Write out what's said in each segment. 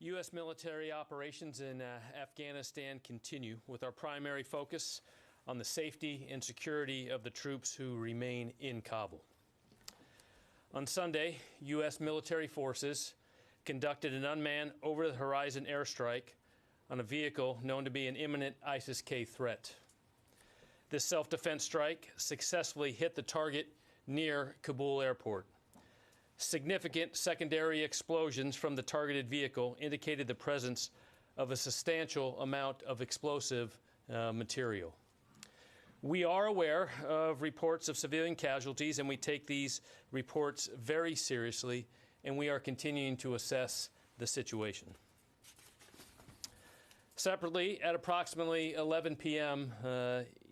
U.S. military operations in Afghanistan continue with our primary focus on the safety and security of the troops who remain in Kabul. On Sunday, U.S. military forces conducted an unmanned over-the-horizon airstrike on a vehicle known to be an imminent ISIS-K threat. This self-defense strike successfully hit the target near Kabul airport. Significant secondary explosions from the targeted vehicle indicated the presence of a substantial amount of explosive material. We are aware of reports of civilian casualties, and we take these reports very seriously, and we are continuing to assess the situation. Separately, at approximately 11 p.m.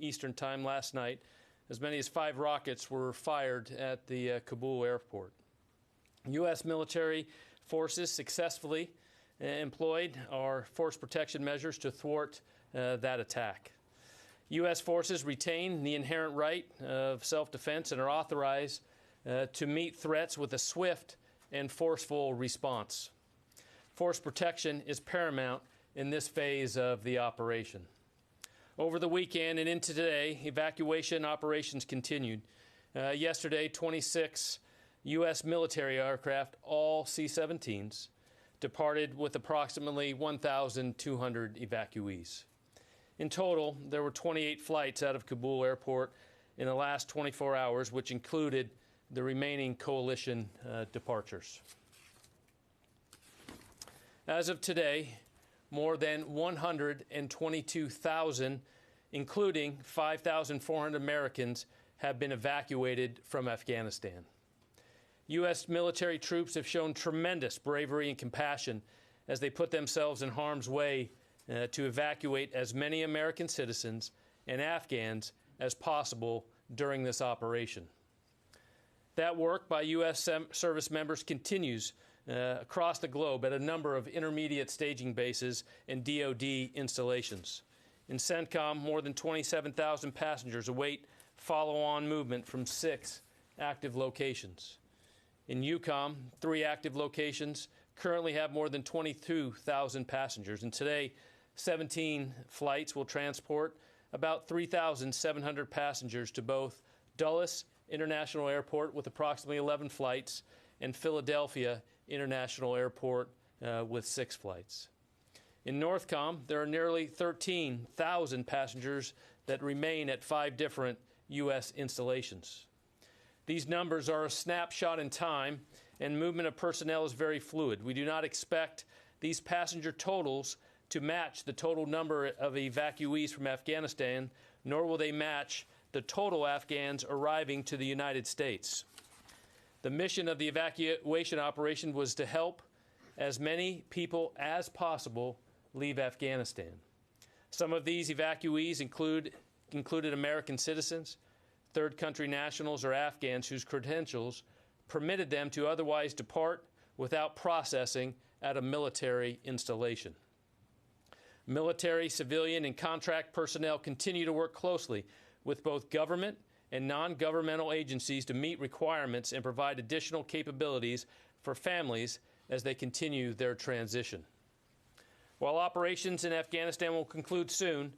Eastern Time last night, as many as 5 rockets were fired at the Kabul airport. U.S. military forces successfully employed our force protection measures to thwart that attack. U.S. forces retain the inherent right of self-defense and are authorized to meet threats with a swift and forceful response. Force protection is paramount in this phase of the operation. Over the weekend and into today, evacuation operations continued. Yesterday, 26 U.S. military aircraft, all C-17s, departed with approximately 1,200 evacuees. In total, there were 28 flights out of Kabul airport in the last 24 hours, which included the remaining coalition departures. As of today, more than 122,000, including 5,400 Americans, have been evacuated from Afghanistan. U.S. military troops have shown tremendous bravery and compassion as they put themselves in harm's way to evacuate as many American citizens and Afghans as possible during this operation. That work by U.S. service members continues across the globe at a number of intermediate staging bases and DoD installations. In CENTCOM, more than 27,000 passengers await follow-on movement from 6 active locations. In EUCOM, 3 active locations currently have more than 22,000 passengers, and today 17 flights will transport about 3,700 passengers to both Dulles International Airport with approximately 11 flights and Philadelphia International Airport with 6 flights. In NORTHCOM, there are nearly 13,000 passengers that remain at 5 different U.S. installations. These numbers are a snapshot in time, and movement of personnel is very fluid. We do not expect these passenger totals to match the total number of evacuees from Afghanistan, nor will they match the total Afghans arriving to the United States. The mission of the evacuation operation was to help as many people as possible leave Afghanistan. Some of these evacuees included American citizens, third country nationals, or Afghans whose credentials permitted them to otherwise depart without processing at a military installation. Military, civilian, and contract personnel continue to work closely with both government and non-governmental agencies to meet requirements and provide additional capabilities for families as they continue their transition. While operations in Afghanistan will conclude soon,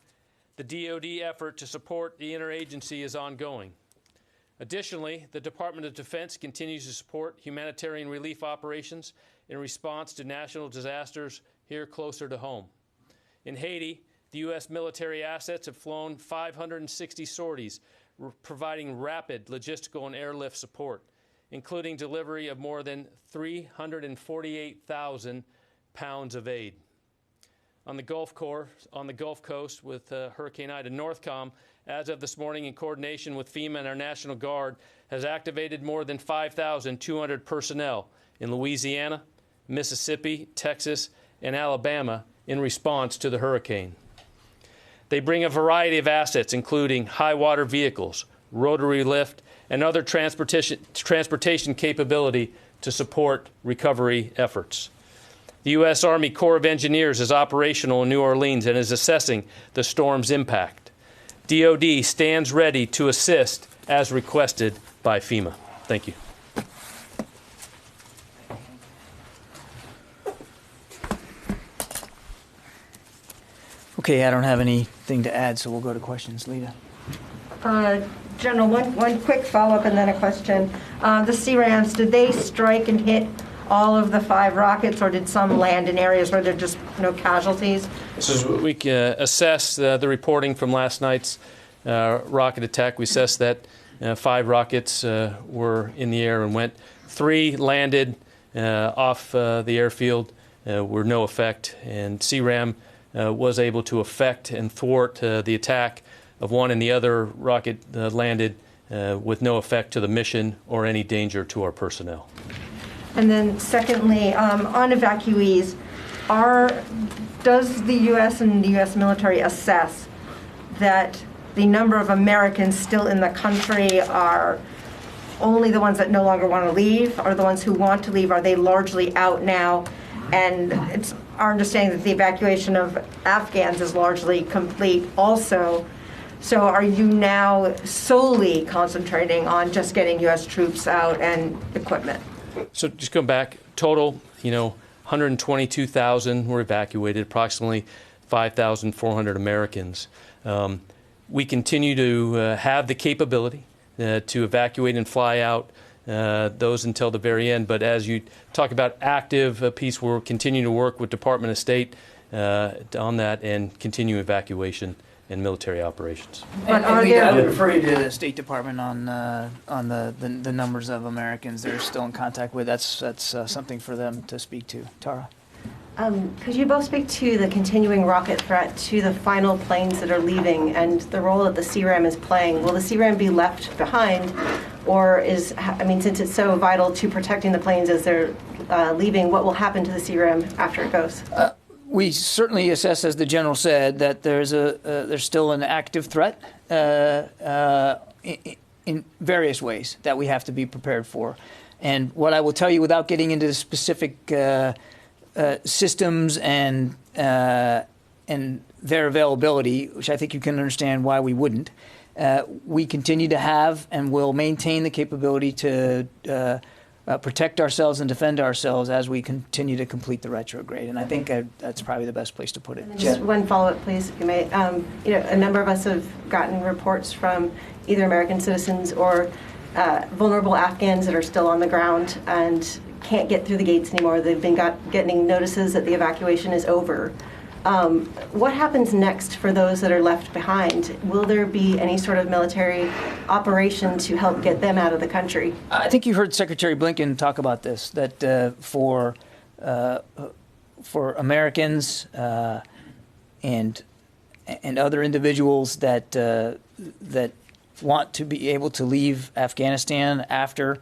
the DoD effort to support the interagency is ongoing. Additionally, the Department of Defense continues to support humanitarian relief operations in response to national disasters here closer to home. In Haiti, the U.S. military assets have flown 560 sorties, providing rapid logistical and airlift support, including delivery of more than 348,000 pounds of aid. On the Gulf Coast with Hurricane Ida, NORTHCOM, as of this morning in coordination with FEMA and our National Guard, has activated more than 5,200 personnel in Louisiana, Mississippi, Texas, and Alabama in response to the hurricane. They bring a variety of assets, including high-water vehicles, rotary lift, and other transportation capability to support recovery efforts. The U.S. Army Corps of Engineers is operational in New Orleans and is assessing the storm's impact. DoD stands ready to assist as requested by FEMA. Thank you. Okay, I don't have anything to add, so we'll go to questions. Lita. General, one quick follow-up and then a question. The CRAMs, did they strike and hit all of the 5 rockets, or did some land in areas where there are just no casualties? So we assessed the reporting from last night's rocket attack. We assessed that 5 rockets were in the air and went. 3 landed off the airfield, were no effect, and CRAM was able to affect and thwart the attack of one, and the other rocket landed with no effect to the mission or any danger to our personnel. And then secondly, on evacuees, does the U.S. and the U.S. military assess that the number of Americans still in the country are only the ones that no longer want to leave, or the ones who want to leave, are they largely out now? And it's our understanding that the evacuation of Afghans is largely complete also. So are you now solely concentrating on just getting U.S. troops out and equipment? So just going back, total, 122,000 were evacuated, approximately 5,400 Americans. We continue to have the capability to evacuate and fly out those until the very end. But as you talk about active peace, we're continuing to work with Department of State on that and continue evacuation and military operations. And I would refer you to the State Department on the numbers of Americans they're still in contact with. That's something for them to speak to. Tara? Could you both speak to the continuing rocket threat to the final planes that are leaving and the role that the CRAM is playing? Will the CRAM be left behind, or since it's so vital to protecting the planes as they're leaving, what will happen to the CRAM after it goes? We certainly assess, as the general said, that there's still an active threat in various ways that we have to be prepared for. And what I will tell you, without getting into the specific systems and their availability, which I think you can understand why we wouldn't, we continue to have and will maintain the capability to protect ourselves and defend ourselves as we continue to complete the retrograde. And I think that's probably the best place to put it. Just one follow-up, please, if you may. A number of us have gotten reports from either American citizens or vulnerable Afghans that are still on the ground and can't get through the gates anymore. They've been getting notices that the evacuation is over. What happens next for those that are left behind? Will there be any sort of military operation to help get them out of the country? I think you heard Secretary Blinken talk about this, that for Americans and other individuals that want to be able to leave Afghanistan after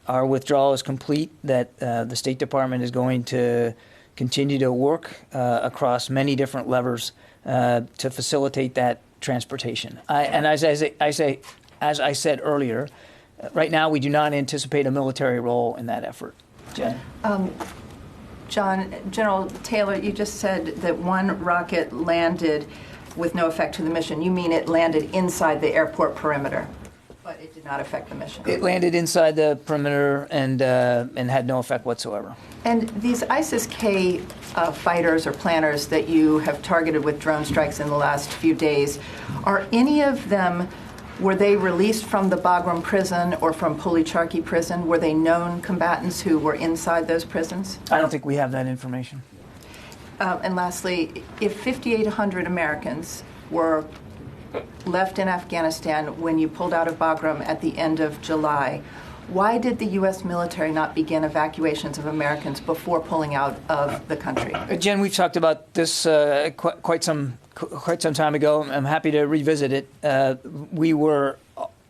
our withdrawal is complete, that the State Department is going to continue to work across many different levers to facilitate that transportation. And as I said earlier, right now we do not anticipate a military role in that effort. Jen? John, General Taylor, you just said that one rocket landed with no effect to the mission. You mean it landed inside the airport perimeter, but it did not affect the mission? It landed inside the perimeter and had no effect whatsoever. And these ISIS-K fighters or planners that you have targeted with drone strikes in the last few days, are any of them, were they released from the Bagram prison or from Pulicharki prison? Were they known combatants who were inside those prisons? I don't think we have that information. And lastly, if 5,800 Americans were left in Afghanistan when you pulled out of Bagram at the end of July, why did the U.S. military not begin evacuations of Americans before pulling out of the country? Jen, we've talked about this quite some time ago. I'm happy to revisit it. We were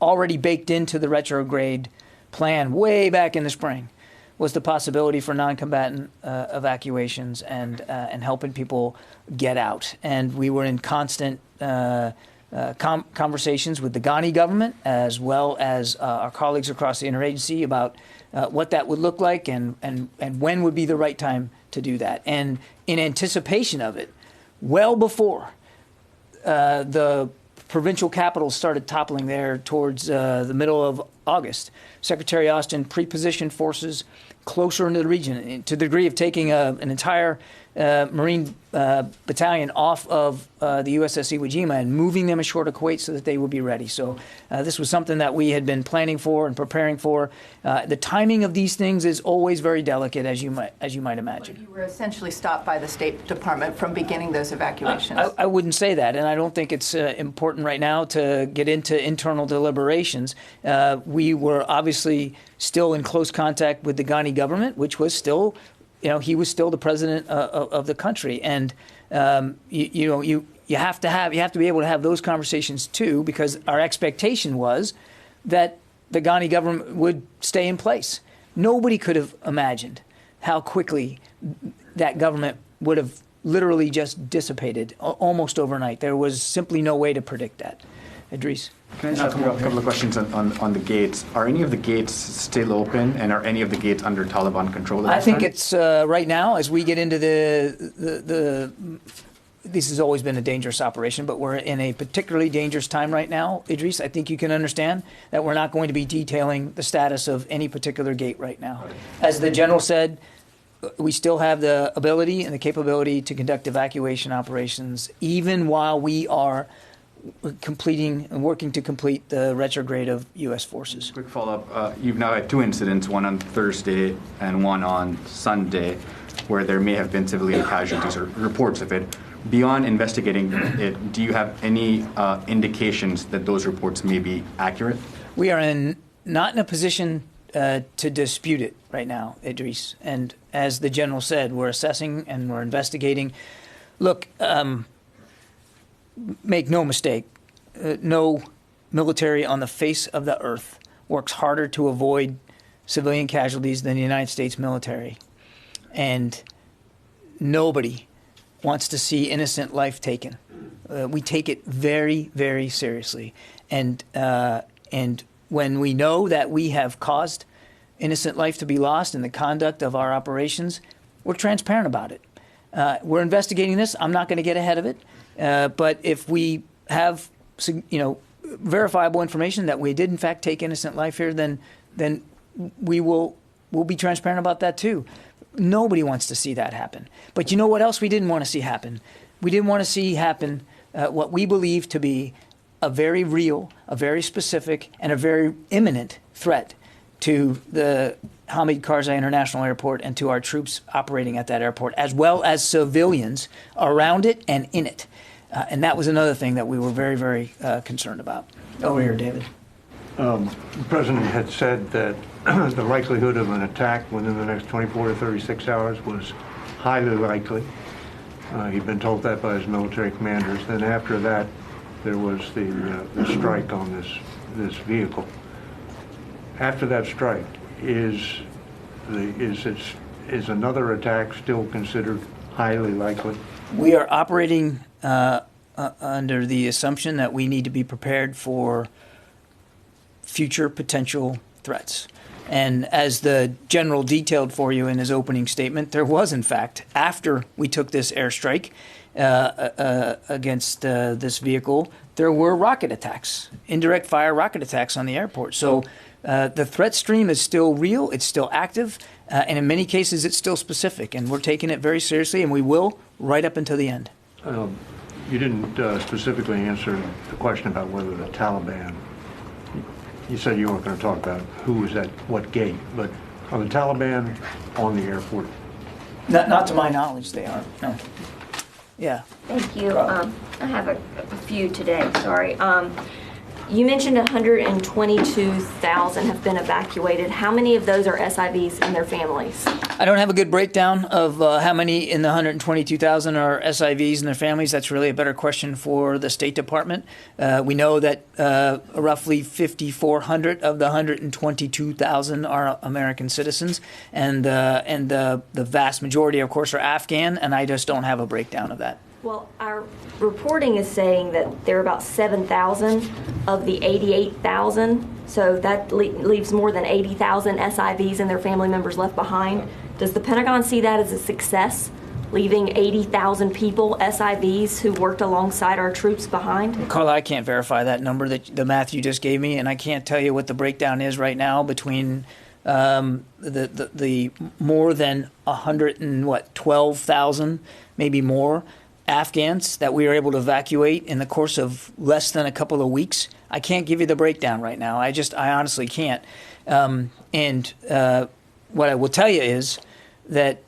already baked into the retrograde plan way back in the spring, was the possibility for non-combatant evacuations and helping people get out. And we were in constant conversations with the Ghani government, as well as our colleagues across the interagency, about what that would look like and when would be the right time to do that. And in anticipation of it, well before the provincial capitals started toppling there towards the middle of August, Secretary Austin pre-positioned forces closer into the region to the degree of taking an entire Marine battalion off of the USS Iwo Jima and moving them ashore to Kuwait so that they would be ready. So this was something that we had been planning for and preparing for. The timing of these things is always very delicate, as you might imagine. But you were essentially stopped by the State Department from beginning those evacuations. I wouldn't say that, and I don't think it's important right now to get into internal deliberations. We were obviously still in close contact with the Ghani government, which was still, he was still the president of the country, and you have to be able to have those conversations too, because our expectation was that the Ghani government would stay in place. Nobody could have imagined how quickly that government would have literally just dissipated almost overnight. There was simply no way to predict that. Idris? Can I ask a couple of questions on the gates? Are any of the gates still open, and are any of the gates under Taliban control? I think it's right now, as we get into this has always been a dangerous operation, but we're in a particularly dangerous time right now, Idris. I think you can understand that we're not going to be detailing the status of any particular gate right now. As the general said, we still have the ability and the capability to conduct evacuation operations even while we are completing and working to complete the retrograde of U.S. forces. Quick follow-up. You've now had 2 incidents, one on Thursday and one on Sunday, where there may have been civilian casualties or reports of it. Beyond investigating it, do you have any indications that those reports may be accurate? We are not in a position to dispute it right now, Idris. And as the general said, we're assessing and we're investigating. Look, make no mistake, no military on the face of the earth works harder to avoid civilian casualties than the United States military. And nobody wants to see innocent life taken. We take it very, very seriously. And when we know that we have caused innocent life to be lost in the conduct of our operations, we're transparent about it. We're investigating this. I'm not going to get ahead of it. But if we have, verifiable information that we did in fact take innocent life here, then we'll be transparent about that too. Nobody wants to see that happen. But you know what else we didn't want to see happen? We didn't want to see happen what we believe to be a very real, a very specific, and a very imminent threat to the Hamid Karzai International Airport and to our troops operating at that airport, as well as civilians around it and in it. And that was another thing that we were very, very concerned about. Over here, David. The President had said that the likelihood of an attack within the next 24 to 36 hours was highly likely. He'd been told that by his military commanders. Then after that, there was the strike on this vehicle. After that strike, is another attack still considered highly likely? We are operating under the assumption that we need to be prepared for future potential threats. And as the general detailed for you in his opening statement, there was, in fact, after we took this airstrike against this vehicle, there were rocket attacks, indirect fire rocket attacks on the airport. So the threat stream is still real, it's still active, and in many cases it's still specific. And we're taking it very seriously, and we will right up until the end. You didn't specifically answer the question about whether the Taliban, you said you weren't going to talk about who was at what gate, but are the Taliban on the airport? Not to my knowledge, they are. No. Yeah. Thank you. I have a few today. Sorry. You mentioned 122,000 have been evacuated. How many of those are SIVs and their families? I don't have a good breakdown of how many in the 122,000 are SIVs and their families. That's really a better question for the State Department. We know that roughly 5,400 of the 122,000 are American citizens, and the vast majority, of course, are Afghan, and I just don't have a breakdown of that. Well, our reporting is saying that there are about 7,000 of the 88,000, so that leaves more than 80,000 SIVs and their family members left behind. Does the Pentagon see that as a success leaving 80,000 people, SIVs, who worked alongside our troops behind? Carla, I can't verify that number, the math you just gave me, and I can't tell you what the breakdown is right now between the more than 12,000, maybe more, Afghans that we were able to evacuate in the course of less than a couple of weeks. I can't give you the breakdown right now. I honestly can't. What I will tell you is that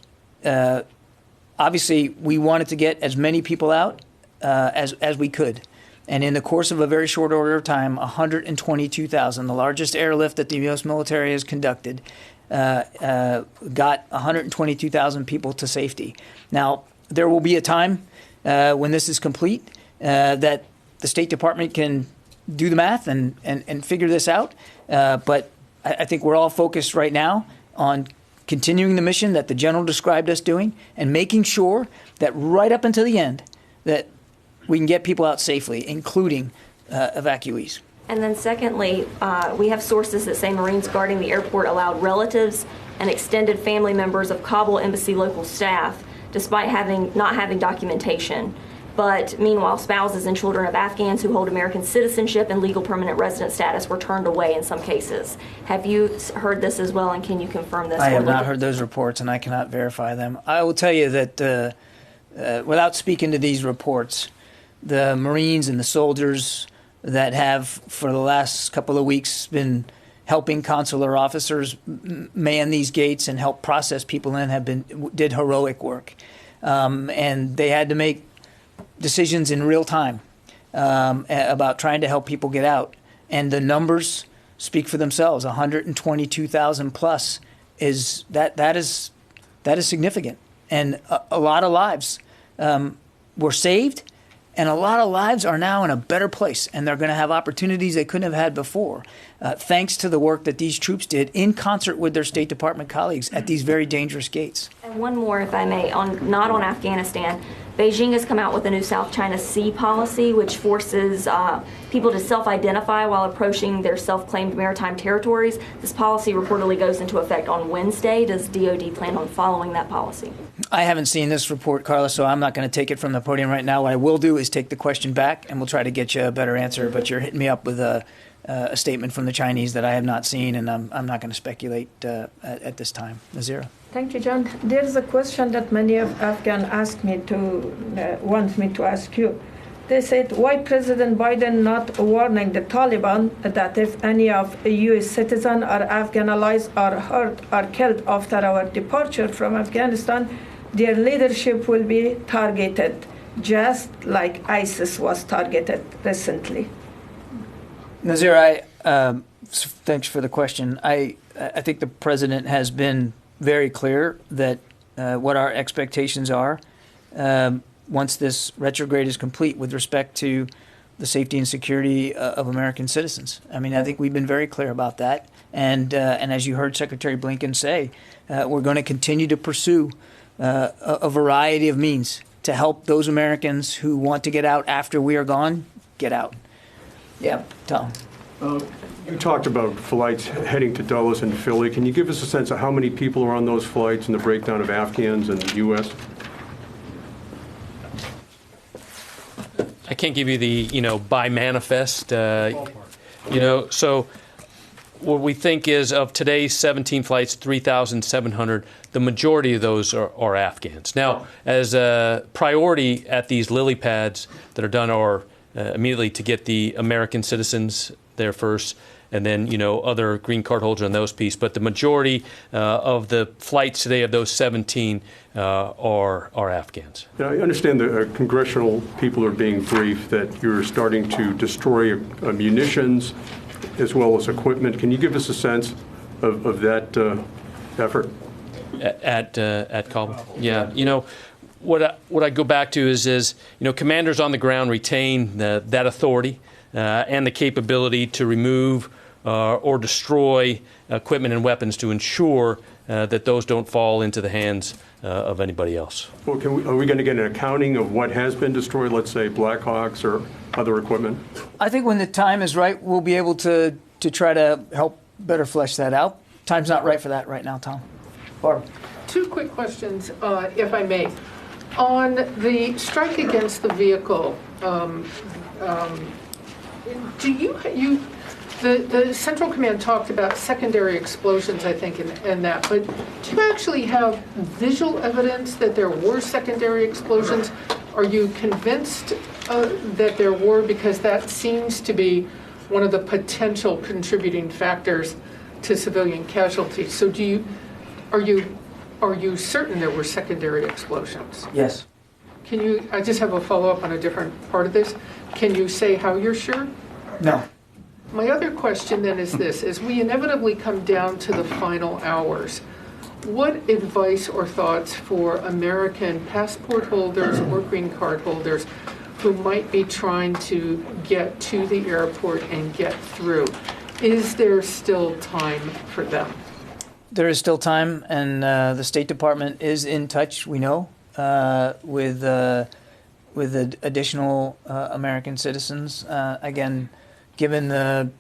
obviously we wanted to get as many people out as we could. And in the course of a very short order of time, 122,000, the largest airlift that the U.S. military has conducted, got 122,000 people to safety. Now, there will be a time when this is complete that the State Department can do the math and figure this out. But I think we're all focused right now on continuing the mission that the general described us doing and making sure that right up until the end that we can get people out safely, including evacuees. And then secondly, we have sources that say Marines guarding the airport allowed relatives and extended family members of Kabul embassy local staff, despite not having documentation. But meanwhile, spouses and children of Afghans who hold American citizenship and legal permanent resident status were turned away in some cases. Have you heard this as well, and can you confirm this? I have not heard those reports, and I cannot verify them. I will tell you that without speaking to these reports, the Marines and the soldiers that have, for the last couple of weeks, been helping consular officers man these gates and help process people in did heroic work. And they had to make decisions in real time about trying to help people get out. And the numbers speak for themselves. 122,000 plus is significant. And a lot of lives were saved. And a lot of lives are now in a better place, and they're going to have opportunities they couldn't have had before, thanks to the work that these troops did in concert with their State Department colleagues at these very dangerous gates. And one more, if I may, not on Afghanistan. Beijing has come out with a new South China Sea policy, which forces people to self-identify while approaching their self-claimed maritime territories. This policy reportedly goes into effect on Wednesday. Does DoD plan on following that policy? I haven't seen this report, Carla, so I'm not going to take it from the podium right now. What I will do is take the question back, and we'll try to get you a better answer. But you're hitting me up with a statement from the Chinese that I have not seen, and I'm not going to speculate at this time. Nazira. Thank you, John. There's a question that many of Afghans want me to ask you. They said, why President Biden not warning the Taliban that if any of a U.S. citizen or Afghan allies are hurt or killed after our departure from Afghanistan, their leadership will be targeted, just like ISIS was targeted recently? Nazir, thanks for the question. I think the president has been very clear that what our expectations are once this retrograde is complete with respect to the safety and security of American citizens. I mean, I think we've been very clear about that. And as you heard Secretary Blinken say, we're going to continue to pursue a variety of means to help those Americans who want to get out after we are gone, get out. Yeah, Tom. You talked about flights heading to Dulles and Philly. Can you give us a sense of how many people are on those flights and the breakdown of Afghans in the U.S.? I can't give you the, by manifest, so what we think is of today's 17 flights, 3,700, the majority of those are Afghans. Now, as a priority at these lily pads that are done are immediately to get the American citizens there first, and then, other green card holders on those pieces. But the majority of the flights today of those 17 are Afghans. Now, I understand the congressional people are being briefed that you're starting to destroy munitions as well as equipment. Can you give us a sense of that effort? At Kabul? Yeah. What I go back to is commanders on the ground retain that authority and the capability to remove or destroy equipment and weapons to ensure that those don't fall into the hands of anybody else. Well, are we going to get an accounting of what has been destroyed, let's say Blackhawks or other equipment? I think when the time is right, we'll be able to try to help better flesh that out. Time's not right for that right now, Tom. Barb. Two quick questions, if I may. On the strike against the vehicle, the Central Command talked about secondary explosions, I think, in that, but do you actually have visual evidence that there were secondary explosions? Are you convinced that there were? Because that seems to be one of the potential contributing factors to civilian casualties. So are you certain there were secondary explosions? Yes. I just have a follow-up on a different part of this. Can you say how you're sure? No. My other question then is this: as we inevitably come down to the final hours, what advice or thoughts for American passport holders or green card holders who might be trying to get to the airport and get through? Is there still time for them? There is still time, and the State Department is in touch, we know, with additional American citizens. Again, given the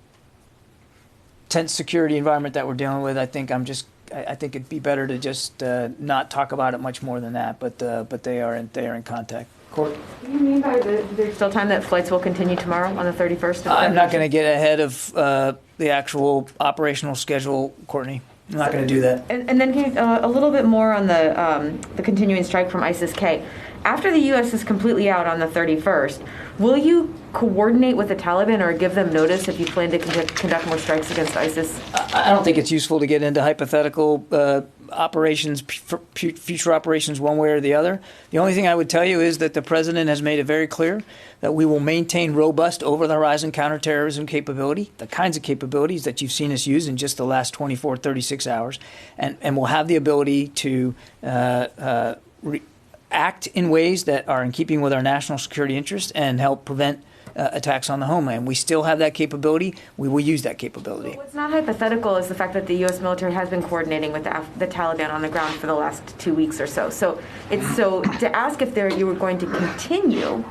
tense security environment that we're dealing with, I think it'd be better to just not talk about it much more than that. But they are in contact. Court. What do you mean by there's still time that flights will continue tomorrow on the 31st? I'm not going to get ahead of the actual operational schedule, Courtney. I'm not going to do that. And then can you, a little bit more on the continuing strike from ISIS-K. After the U.S. is completely out on the 31st, will you coordinate with the Taliban or give them notice if you plan to conduct more strikes against ISIS? I don't think it's useful to get into hypothetical operations, future operations one way or the other. The only thing I would tell you is that the President has made it very clear that we will maintain robust over-the-horizon counterterrorism capability, the kinds of capabilities that you've seen us use in just the last 24, 36 hours, and we'll have the ability to act in ways that are in keeping with our national security interests and help prevent attacks on the homeland. We still have that capability. We will use that capability. But what's not hypothetical is the fact that the U.S. military has been coordinating with the Taliban on the ground for the last 2 weeks or so. So to ask if you were going to continue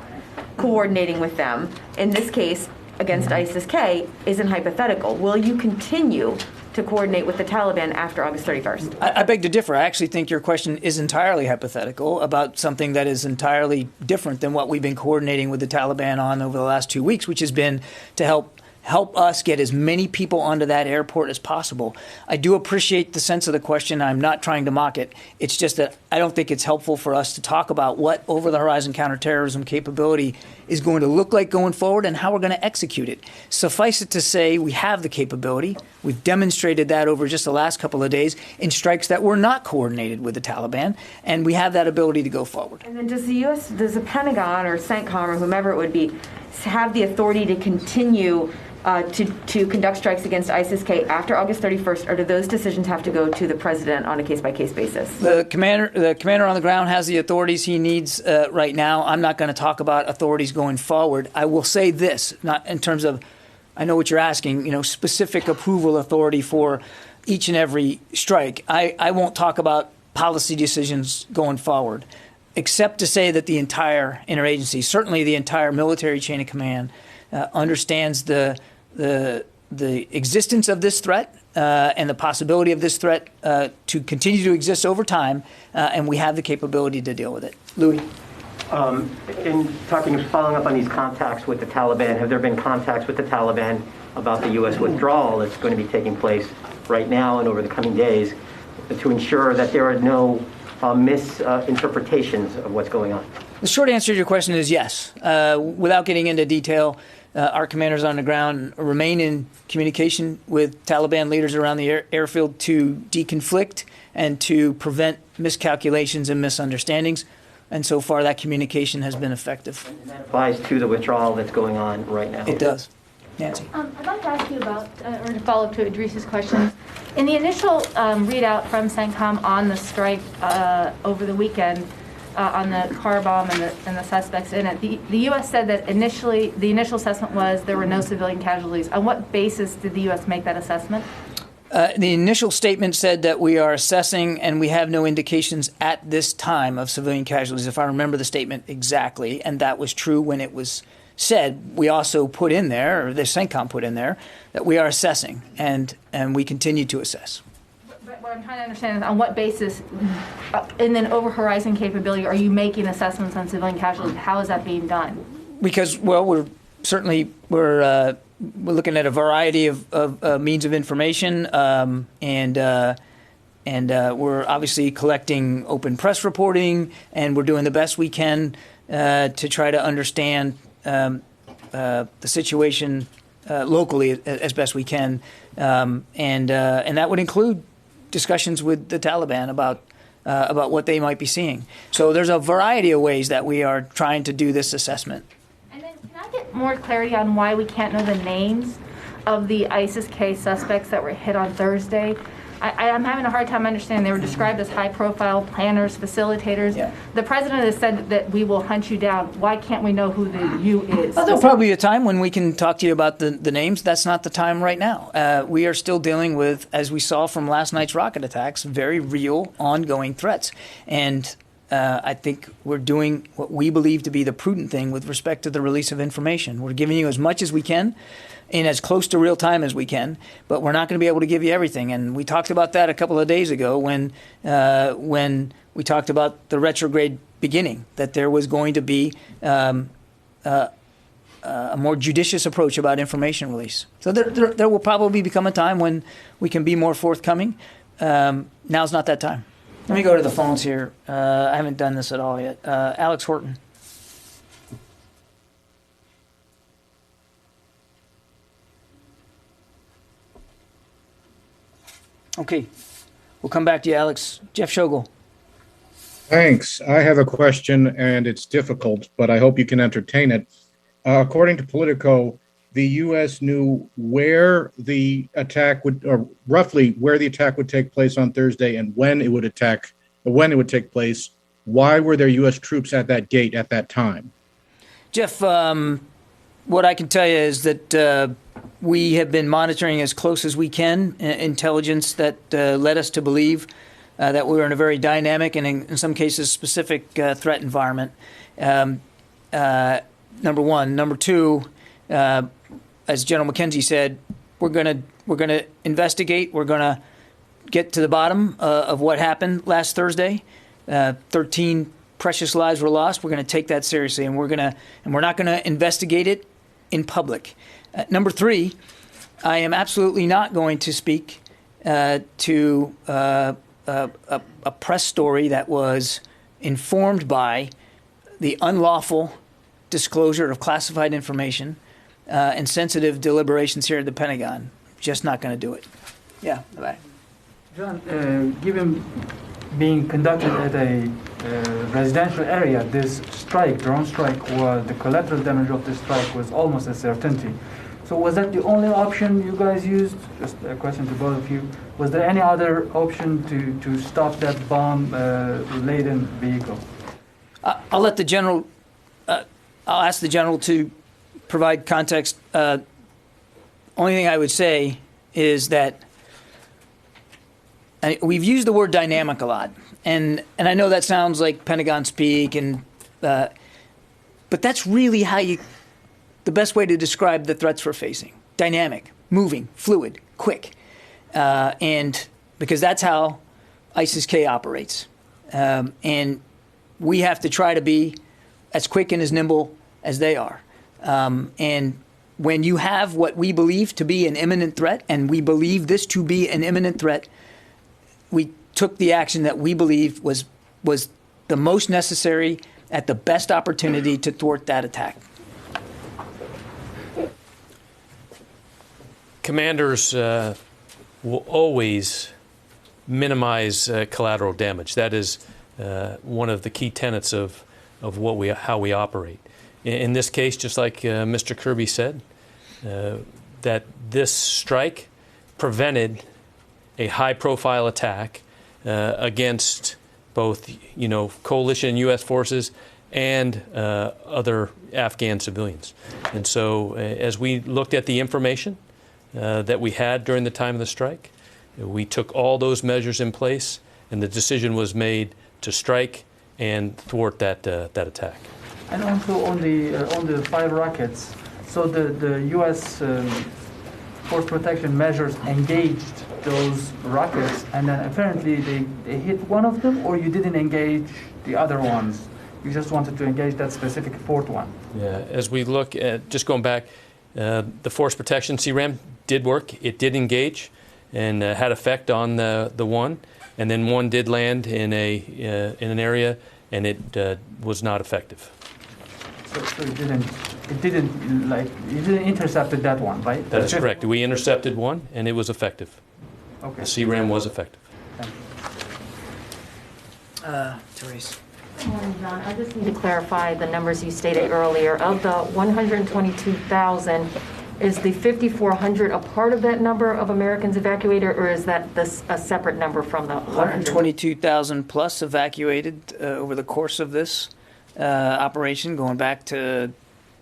coordinating with them, in this case against ISIS-K, isn't hypothetical. Will you continue to coordinate with the Taliban after August 31st? I beg to differ. I actually think your question is entirely hypothetical about something that is entirely different than what we've been coordinating with the Taliban on over the last 2 weeks, which has been to help us get as many people onto that airport as possible. I do appreciate the sense of the question. I'm not trying to mock it. It's just that I don't think it's helpful for us to talk about what over-the-horizon counterterrorism capability is going to look like going forward and how we're going to execute it. Suffice it to say, we have the capability. We've demonstrated that over just the last couple of days in strikes that were not coordinated with the Taliban, and we have that ability to go forward. And then does the Pentagon or CENTCOM or whomever it would be have the authority to continue to conduct strikes against ISIS-K after August 31st, or do those decisions have to go to the president on a case-by-case basis? The commander on the ground has the authorities he needs right now. I'm not going to talk about authorities going forward. I will say this, not in terms of, I know what you're asking, specific approval authority for each and every strike. I won't talk about policy decisions going forward, except to say that the entire interagency, certainly the entire military chain of command, understands the existence of this threat and the possibility of this threat to continue to exist over time, and we have the capability to deal with it. Louis? Following up on these contacts with the Taliban, have there been contacts with the Taliban about the U.S. withdrawal that's going to be taking place right now and over the coming days to ensure that there are no misinterpretations of what's going on? The short answer to your question is yes. Without getting into detail, our commanders on the ground remain in communication with Taliban leaders around the airfield to deconflict and to prevent miscalculations and misunderstandings. And so far, that communication has been effective. And that applies to the withdrawal that's going on right now. It does. Nancy. I'd like to ask you about, or to follow up to Idris's questions. In the initial readout from CENTCOM on the strike over the weekend, on the car bomb and the suspects in it, the U.S. said that initially, the initial assessment was there were no civilian casualties. On what basis did the U.S. make that assessment? The initial statement said that we are assessing and we have no indications at this time of civilian casualties, if I remember the statement exactly, and that was true when it was said. We also put in there, or the CENTCOM put in there, that we are assessing, and we continue to assess. what I'm trying to understand is on what basis, in an over-horizon capability, are you making assessments on civilian casualties? How is that being done? Because, well, we're looking at a variety of means of information, and we're obviously collecting open press reporting, and we're doing the best we can to try to understand the situation locally as best we can, and that would include discussions with the Taliban about what they might be seeing. So there's a variety of ways that we are trying to do this assessment. And then can I get more clarity on why we can't know the names of the ISIS-K suspects that were hit on Thursday? I'm having a hard time understanding. They were described as high-profile planners, facilitators. Yeah. The president has said that we will hunt you down. Why can't we know who the you is? Well, there'll probably be a time when we can talk to you about the names. That's not the time right now. We are still dealing with, as we saw from last night's rocket attacks, very real, ongoing threats. And I think we're doing what we believe to be the prudent thing with respect to the release of information. We're giving you as much as we can in as close to real time as we can, but we're not going to be able to give you everything. And we talked about that a couple of days ago when we talked about the retrograde beginning, that there was going to be a more judicious approach about information release. So there will probably become a time when we can be more forthcoming. Now's not that time. Let me go to the phones here. I haven't done this at all yet. Alex Horton. Okay, we'll come back to you, Alex. Jeff Shogel. Thanks. I have a question, and it's difficult, but I hope you can entertain it. According to Politico, the U.S. knew where the attack would, or roughly where the attack would take place on Thursday, and when it would take place. Why were there U.S. troops at that gate at that time? Jeff, what I can tell you is that we have been monitoring as close as we can intelligence that led us to believe that we were in a very dynamic and, in some cases, specific threat environment. Number one. Number two, as General McKenzie said, we're gonna investigate. We're gonna get to the bottom of what happened last Thursday. 13 precious lives were lost. We're going to take that seriously, and we're not going to investigate it in public. Number three, I am absolutely not going to speak to a press story that was informed by the unlawful disclosure of classified information and sensitive deliberations here at the Pentagon. Just not going to do it. Yeah, bye. John, given being conducted at a residential area, this drone strike, the collateral damage of this strike was almost a certainty. So was that the only option you guys used? Just a question to both of you. Was there any other option to stop that bomb-laden vehicle? I'll let the general. I'll ask the general to provide context. Only thing I would say is that we've used the word dynamic a lot, and I know that sounds like Pentagon speak, but that's really the best way to describe the threats we're facing: dynamic, moving, fluid, quick, and because that's how ISIS-K operates, and we have to try to be as quick and as nimble as they are, and when you have what we believe to be an imminent threat, and we believe this to be an imminent threat, we took the action that we believe was the most necessary at the best opportunity to thwart that attack. Commanders will always minimize collateral damage. That is one of the key tenets of how we operate. In this case, just like Mr. Kirby said, that this strike prevented a high-profile attack against both, coalition U.S. forces and other Afghan civilians. And so, as we looked at the information that we had during the time of the strike, we took all those measures in place, and the decision was made to strike and thwart that attack. And also on the 5 rockets, so the U.S. force protection measures engaged those rockets, and then apparently they hit one of them, or you didn't engage the other ones? You just wanted to engage that specific fourth one? Yeah, as we look at, just going back, the force protection CRAM did work. It did engage and had effect on the one, and then one did land in an area, and it was not effective. So you didn't intercepted that one, right? That is correct. We intercepted one, and it was effective. Okay. The CRAM was effective. Therese. Morning, John. I just need to clarify the numbers you stated earlier. Of the 122,000, is the 5,400 a part of that number of Americans evacuated, or is that a separate number from the 122,000 plus evacuated over the course of this operation, going back to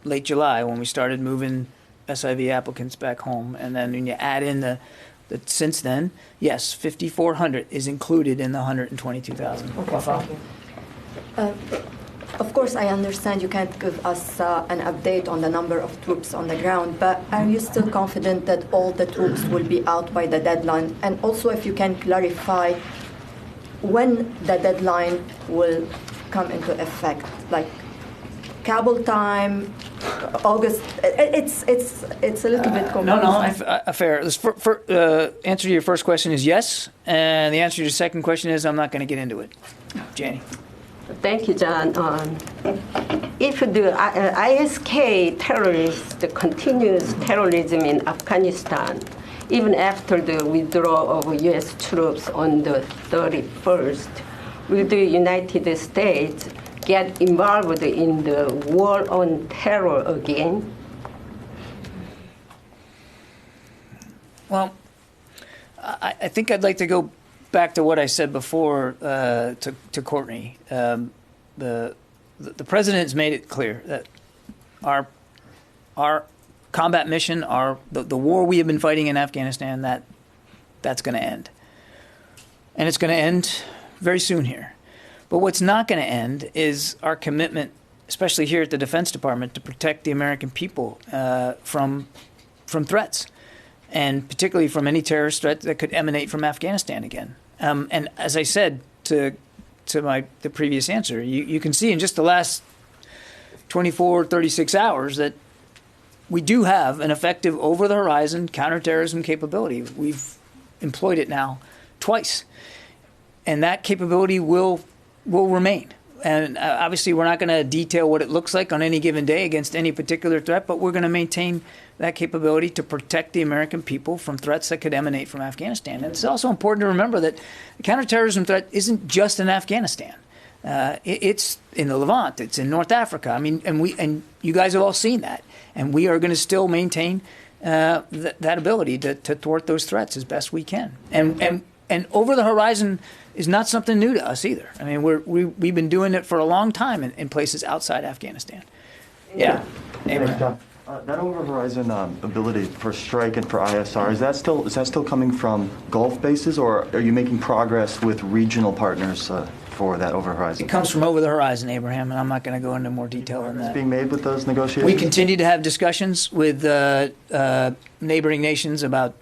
late July when we started moving SIV applicants back home. And then when you add in the since then, yes, 5,400 is included in the 122,000. Okay, thank you. Of course, I understand you can't give us an update on the number of troops on the ground, but are you still confident that all the troops will be out by the deadline? And also, if you can clarify when the deadline will come into effect, like Kabul time, August. It's a little bit confusing. No, fair. Answer to your first question is yes, and the answer to your second question is I'm not going to get into it. Janie. Thank you, John. If the ISK terrorists continues terrorism in Afghanistan, even after the withdrawal of U.S. troops on the 31st, will the United States get involved in the war on terror again? Well, I think I'd like to go back to what I said before to Courtney. The president has made it clear that our combat mission, the war we have been fighting in Afghanistan, that's going to end, and it's going to end very soon here. But what's not going to end is our commitment, especially here at the Defense Department, to protect the American people from threats, and particularly from any terrorist threat that could emanate from Afghanistan again. And as I said to the previous answer, you can see in just the last 24, 36 hours that we do have an effective over-the-horizon counterterrorism capability. We've employed it now twice, and that capability will remain. And obviously, we're not going to detail what it looks like on any given day against any particular threat, but we're going to maintain that capability to protect the American people from threats that could emanate from Afghanistan. And it's also important to remember that the counterterrorism threat isn't just in Afghanistan. It's in the Levant. It's in North Africa. I mean, and you guys have all seen that. And we are going to still maintain that ability to thwart those threats as best we can. And over the horizon is not something new to us either. I mean, we've been doing it for a long time in places outside Afghanistan. Yeah. That over-horizon ability for strike and for ISR, is that still coming from Gulf bases, or are you making progress with regional partners for that over-horizon? It comes from over the horizon, Abraham, and I'm not going to go into more detail on that. Is being made with those negotiations? We continue to have discussions with neighboring nations about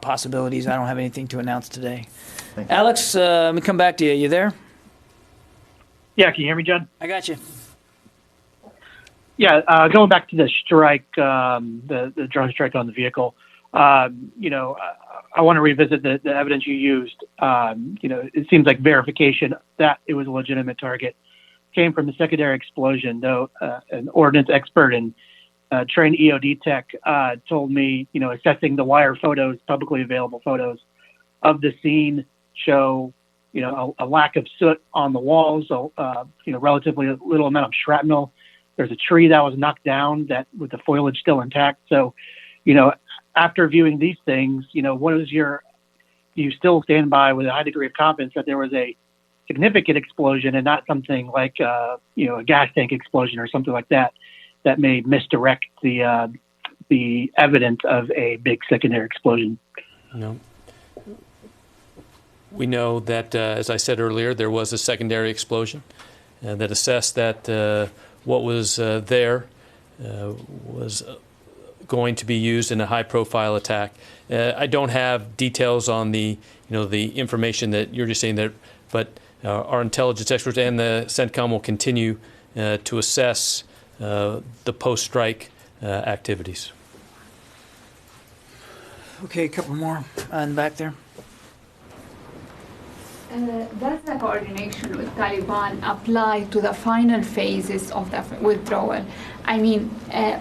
possibilities. I don't have anything to announce today. Alex, let me come back to you. You there? Yeah, can you hear me, John? I got you. Yeah, going back to the strike, the drone strike on the vehicle, I want to revisit the evidence you used. It seems like verification that it was a legitimate target came from the secondary explosion, though an ordnance expert and trained EOD tech told me, assessing the wire photos, publicly available photos of the scene show, a lack of soot on the walls, relatively little amount of shrapnel. There's a tree that was knocked down that with the foliage still intact. So, after viewing these things, you still stand by with a high degree of confidence that there was a significant explosion and not something like, a gas tank explosion or something like that may misdirect the evidence of a big secondary explosion. No. We know that, as I said earlier, there was a secondary explosion that assessed that what was there was going to be used in a high-profile attack. I don't have details on the information that you're just saying there, but our intelligence experts and the CENTCOM will continue to assess the post-strike activities. Okay, a couple more in the back there. Does the coordination with Taliban apply to the final phases of the withdrawal? I mean,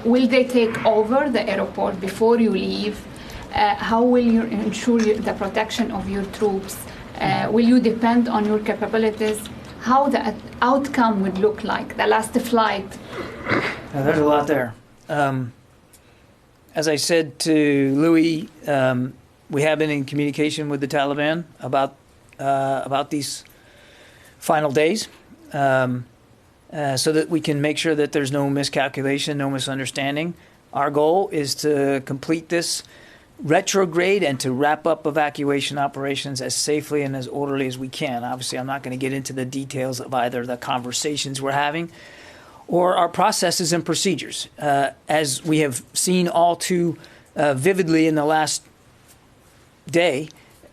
will they take over the airport before you leave? How will you ensure the protection of your troops? Will you depend on your capabilities? How the outcome would look like, the last flight? There's a lot there. As I said to Louis, we have been in communication with the Taliban about these final days, so that we can make sure that there's no miscalculation, no misunderstanding. Our goal is to complete this retrograde and to wrap up evacuation operations as safely and as orderly as we can. Obviously, I'm not going to get into the details of either the conversations we're having or our processes and procedures. As we have seen all too vividly in the last day,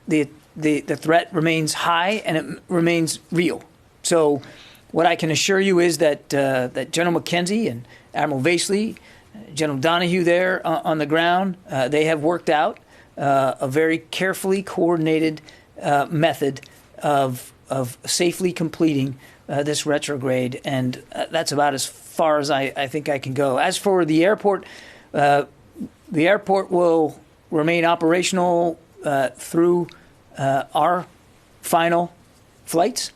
the threat remains high and it remains real. So what I can assure you is that that General McKenzie and Admiral Vasely, General Donahue there on the ground, they have worked out a very carefully coordinated method of safely completing this retrograde, and that's about as far as I think I can go. As for the airport will remain operational through our final flights.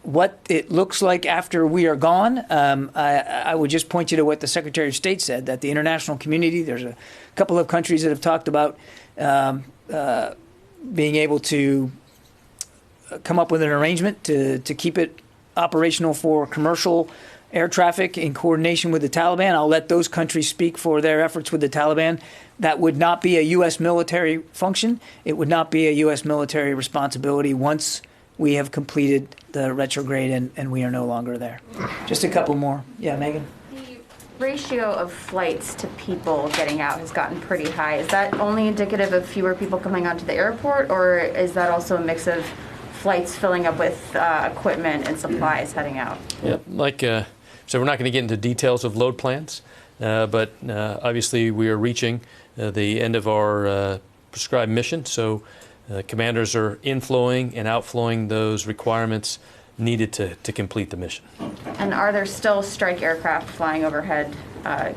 What it looks like after we are gone, I would just point you to what the Secretary of State said, that the international community, there's a couple of countries that have talked about being able to come up with an arrangement to keep it operational for commercial air traffic in coordination with the Taliban. I'll let those countries speak for their efforts with the Taliban. That would not be a U.S. military function. It would not be a U.S. military responsibility once we have completed the retrograde and we are no longer there. Just a couple more. Yeah, Megan? The ratio of flights to people getting out has gotten pretty high. Is that only indicative of fewer people coming onto the airport, or is that also a mix of flights filling up with equipment and supplies heading out? Yeah, so we're not going to get into details of load plans, but obviously we are reaching the end of our prescribed mission, so commanders are inflowing and outflowing those requirements needed to complete the mission. And are there still strike aircraft flying overhead,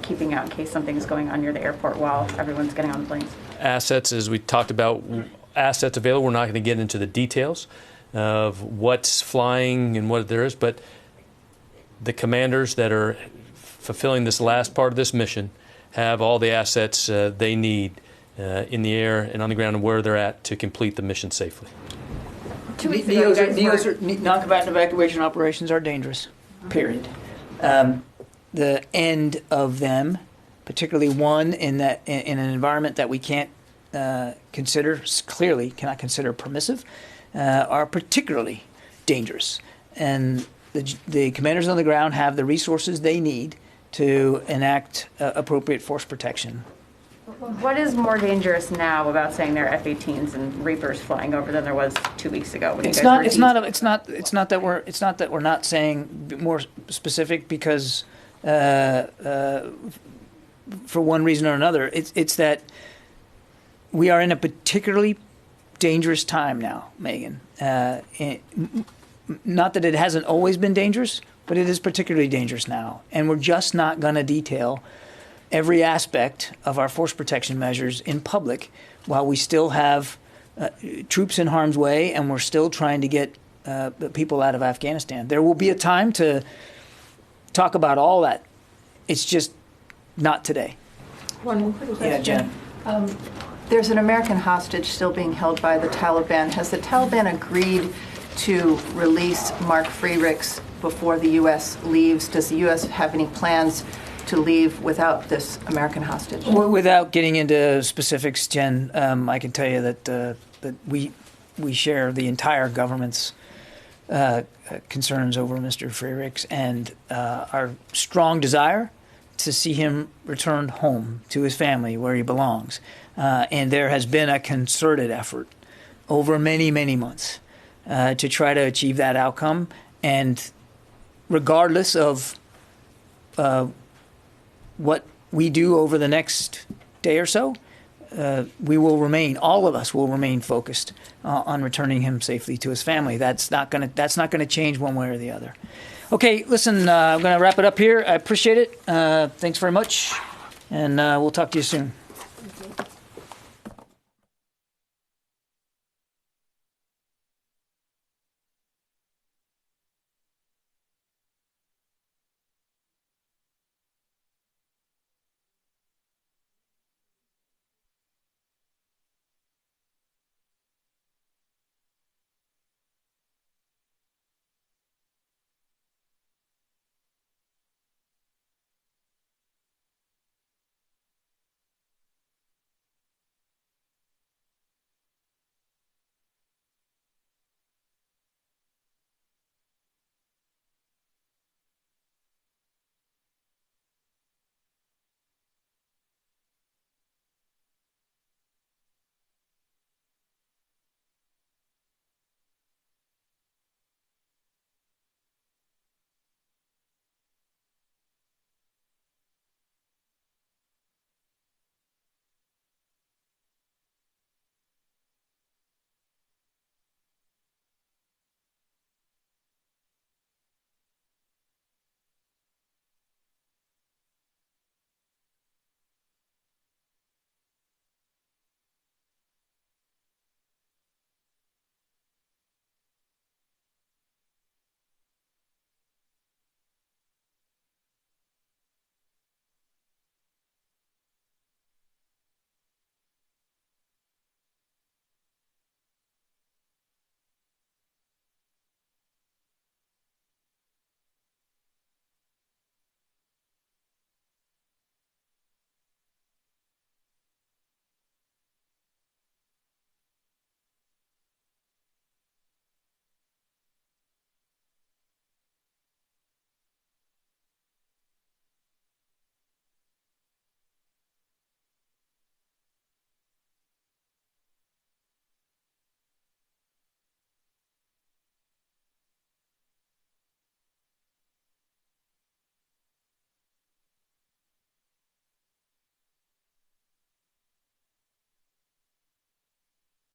keeping out in case something's going on near the airport while everyone's getting on the planes? Assets, as we talked about, assets available. We're not going to get into the details of what's flying and what there is, but the commanders that are fulfilling this last part of this mission have all the assets they need in the air and on the ground and where they're at to complete the mission safely. 2 weeks ago, non-combatant evacuation operations are dangerous, period. The end of them, particularly one in an environment that we can't clearly cannot consider permissive, are particularly dangerous. And the commanders on the ground have the resources they need to enact appropriate force protection. What is more dangerous now about saying there are F-18s and Reapers flying over than there was 2 weeks ago? When It's not that we're not saying more specific because for one reason or another. It's that we are in a particularly dangerous time now, Megan. Not that it hasn't always been dangerous, but it is particularly dangerous now, and we're just not going to detail every aspect of our force protection measures in public while we still have troops in harm's way and we're still trying to get people out of Afghanistan. There will be a time to talk about all that. It's just not today. One more question. Yeah, Jen. There's an American hostage still being held by the Taliban. Has the Taliban agreed to release Mark Friedrichs before the U.S. leaves? Does the U.S. have any plans to leave without this American hostage? Well, without getting into specifics, Jen, I can tell you that we share the entire government's concerns over Mr. Friedrichs and our strong desire to see him returned home to his family where he belongs. And there has been a concerted effort over many, many months to try to achieve that outcome. And regardless of what we do over the next day or so, we will remain, all of us will remain focused on returning him safely to his family. That's not going to change one way or the other. Okay, listen, I'm going to wrap it up here. I appreciate it. Thanks very much, and we'll talk to you soon.